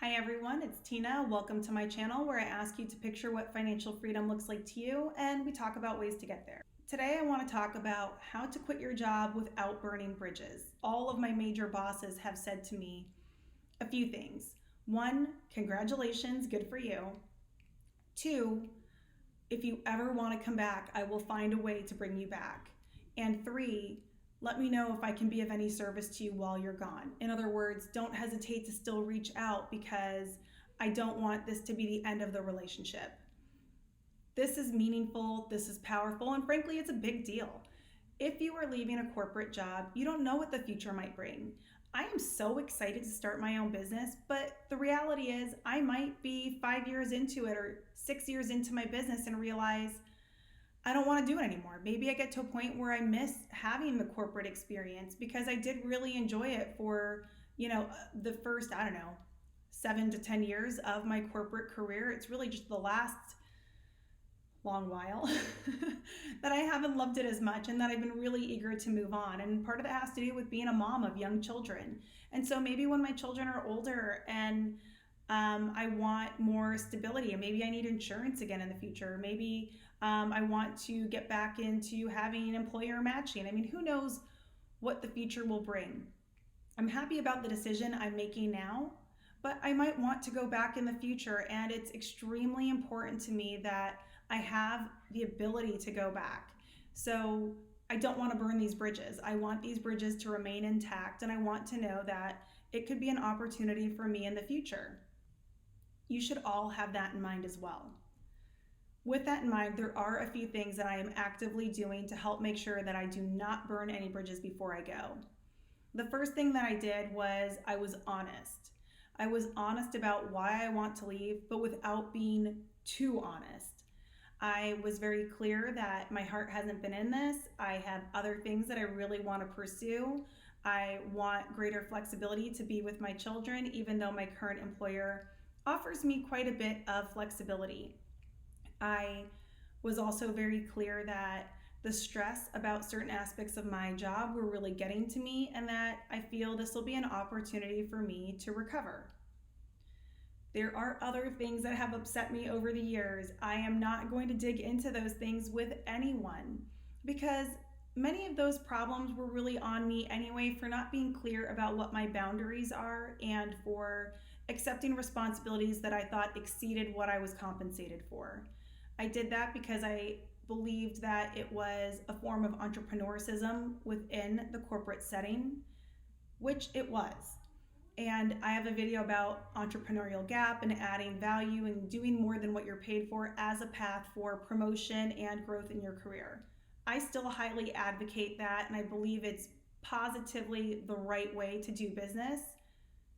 Hi everyone, it's Tina. Welcome to my channel where I ask you to picture what financial freedom looks like to you and we talk about ways to get there. Today I want to talk about how to quit your job without burning bridges. All of my major bosses have said to me a few things. One, congratulations, good for you. Two, if you ever want to come back, I will find a way to bring you back. And three, let me know if I can be of any service to you while you're gone. In other words, don't hesitate to still reach out because I don't want this to be the end of the relationship. This is meaningful, this is powerful, and frankly, it's a big deal. If you are leaving a corporate job, you don't know what the future might bring. I am so excited to start my own business, but the reality is I might be 5 years into it or 6 years into my business and realize I don't want to do it anymore. Maybe I get to a point where I miss having the corporate experience because I did really enjoy it for, the first, 7 to 10 years of my corporate career. It's really just the last long while that I haven't loved it as much and that I've been really eager to move on. And part of that has to do with being a mom of young children. And so maybe when my children are older and I want more stability, and maybe I need insurance again in the future. Maybe I want to get back into having employer matching. I mean, who knows what the future will bring. I'm happy about the decision I'm making now, but I might want to go back in the future, and it's extremely important to me that I have the ability to go back. So I don't want to burn these bridges. I want these bridges to remain intact, and I want to know that it could be an opportunity for me in the future. You should all have that in mind as well. With that in mind, there are a few things that I am actively doing to help make sure that I do not burn any bridges before I go. The first thing that I did was I was honest. I was honest about why I want to leave, but without being too honest. I was very clear that my heart hasn't been in this. I have other things that I really want to pursue. I want greater flexibility to be with my children, even though my current employer offers me quite a bit of flexibility. I was also very clear that the stress about certain aspects of my job were really getting to me and that I feel this will be an opportunity for me to recover. There are other things that have upset me over the years. I am not going to dig into those things with anyone because many of those problems were really on me anyway for not being clear about what my boundaries are and for accepting responsibilities that I thought exceeded what I was compensated for. I did that because I believed that it was a form of entrepreneurialism within the corporate setting, which it was. And I have a video about entrepreneurial gap and adding value and doing more than what you're paid for as a path for promotion and growth in your career. I still highly advocate that, and I believe it's positively the right way to do business.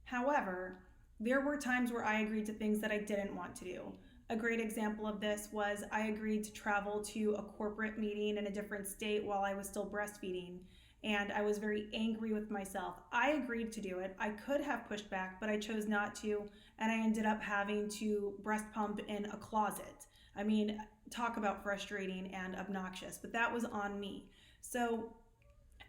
However, there were times where I agreed to things that I didn't want to do. A great example of this was I agreed to travel to a corporate meeting in a different state while I was still breastfeeding, and I was very angry with myself. I agreed to do it. I could have pushed back, but I chose not to, and I ended up having to breast pump in a closet. I mean, talk about frustrating and obnoxious, but that was on me. So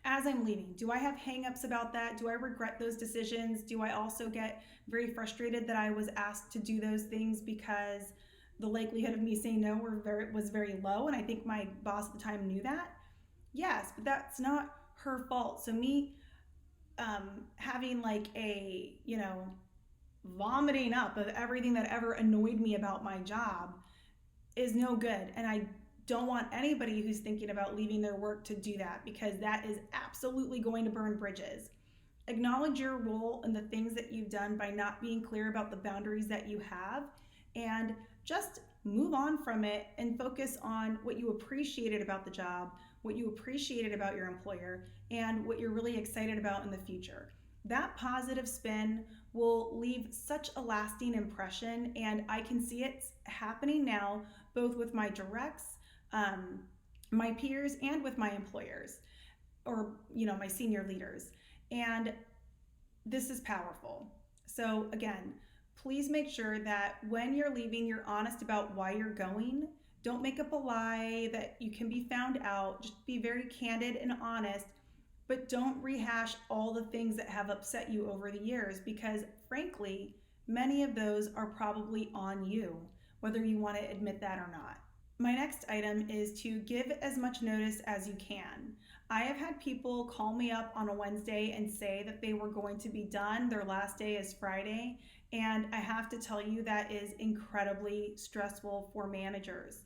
as I'm leaving, do I have hangups about that? Do I regret those decisions? Do I also get very frustrated that I was asked to do those things because the likelihood of me saying no was very low, and I think my boss at the time knew that? Yes, but that's not her fault. So me having like a, vomiting up of everything that ever annoyed me about my job is no good. And I don't want anybody who's thinking about leaving their work to do that because that is absolutely going to burn bridges. Acknowledge your role in the things that you've done by not being clear about the boundaries that you have, and just move on from it and focus on what you appreciated about the job, what you appreciated about your employer, and what you're really excited about in the future. That positive spin will leave such a lasting impression, and I can see it happening now, both with my directs, my peers, and with my employers, or my senior leaders. And this is powerful. So again, please make sure that when you're leaving, you're honest about why you're going. Don't make up a lie that you can be found out. Just be very candid and honest, but don't rehash all the things that have upset you over the years because frankly, Many of those are probably on you, whether you want to admit that or not. My next item is to give as much notice as you can. I have had people call me up on a Wednesday and say that they were going to be done. Their last day is Friday. And I have to tell you, that is incredibly stressful for managers.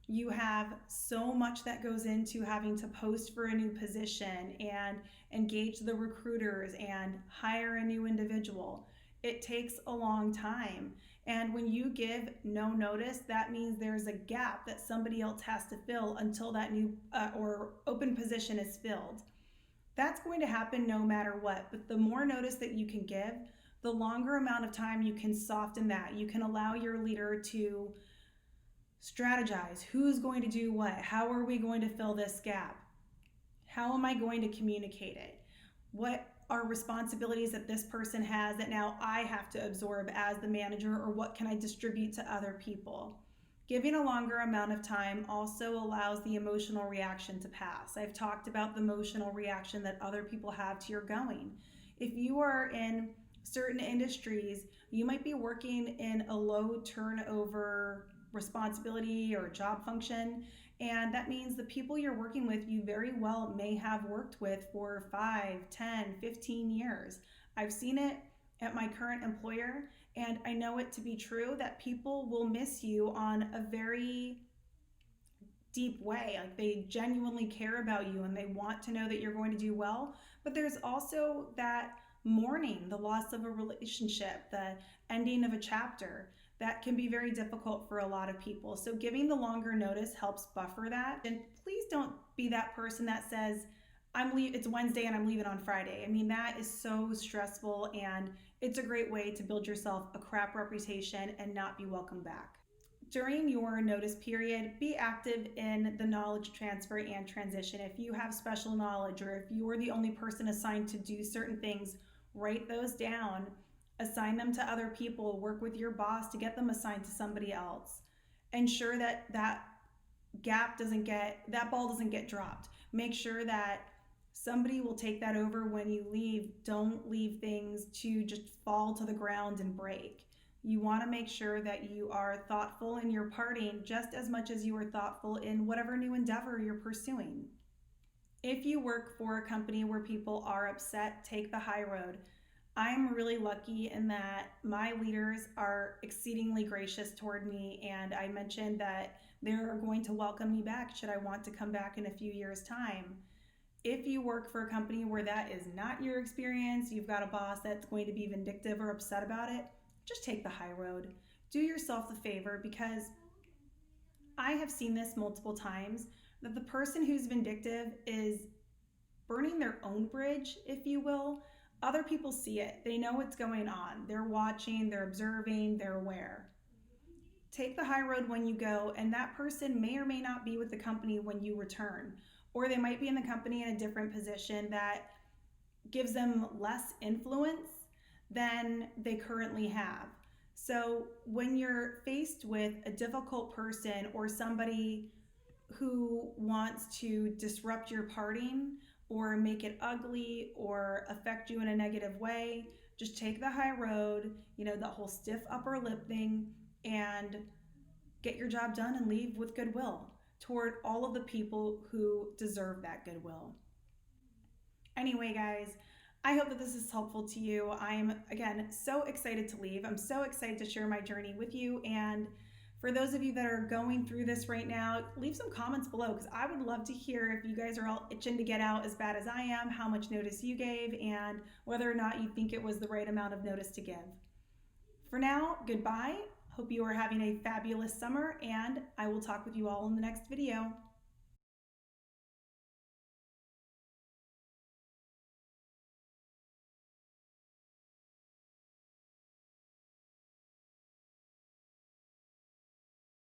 You have so much that goes into having to post for a new position and engage the recruiters and hire a new individual. It takes a long time. And when you give no notice, that means there's a gap that somebody else has to fill until that new or open position is filled. That's going to happen no matter what. But the more notice that you can give, the longer amount of time you can soften that. You can allow your leader to strategize. Who's going to do what? How are we going to fill this gap? How am I going to communicate it? What are responsibilities that this person has that now I have to absorb as the manager, or what can I distribute to other people? Giving a longer amount of time also allows the emotional reaction to pass. I've talked about the emotional reaction that other people have to your going. If you are in certain industries, you might be working in a low turnover responsibility or job function, and that means the people you're working with, you very well may have worked with for 5, 10, 15 years. I've seen it at my current employer, and I know it to be true that people will miss you on a very deep way. Like, they genuinely care about you and they want to know that you're going to do well. But there's also that mourning, the loss of a relationship, the ending of a chapter. That can be very difficult for a lot of people. So giving the longer notice helps buffer that. And please don't be that person that says, it's Wednesday and I'm leaving on Friday. I mean, that is so stressful, and it's a great way to build yourself a crap reputation and not be welcome back. During your notice period, be active in the knowledge transfer and transition. If you have special knowledge, or if you are the only person assigned to do certain things, write those down, assign them to other people, work with your boss to get them assigned to somebody else. Ensure that that ball doesn't get dropped. Make sure that somebody will take that over when you leave. Don't leave things to just fall to the ground and break. You want to make sure that you are thoughtful in your parting just as much as you are thoughtful in whatever new endeavor you're pursuing. If you work for a company where people are upset, take the high road. I'm really lucky in that my leaders are exceedingly gracious toward me, and I mentioned that they're going to welcome me back should I want to come back in a few years' time. If you work for a company where that is not your experience, you've got a boss that's going to be vindictive or upset about it, just take the high road. Do yourself the favor, because I have seen this multiple times, that the person who's vindictive is burning their own bridge, if you will. Other people see it. They know what's going on. They're watching, they're observing, they're aware. Take the high road when you go, and that person may or may not be with the company when you return, or they might be in the company in a different position that gives them less influence than they currently have. So when you're faced with a difficult person or somebody who wants to disrupt your parting or make it ugly or affect you in a negative way, just take the high road, the whole stiff upper lip thing, and get your job done and leave with goodwill toward all of the people who deserve that goodwill. Anyway, guys, I hope that this is helpful to you. I'm, again, so excited to leave. I'm so excited to share my journey with you. And for those of you that are going through this right now, leave some comments below, because I would love to hear if you guys are all itching to get out as bad as I am, how much notice you gave, and whether or not you think it was the right amount of notice to give. For now, goodbye. Hope you are having a fabulous summer, and I will talk with you all in the next video.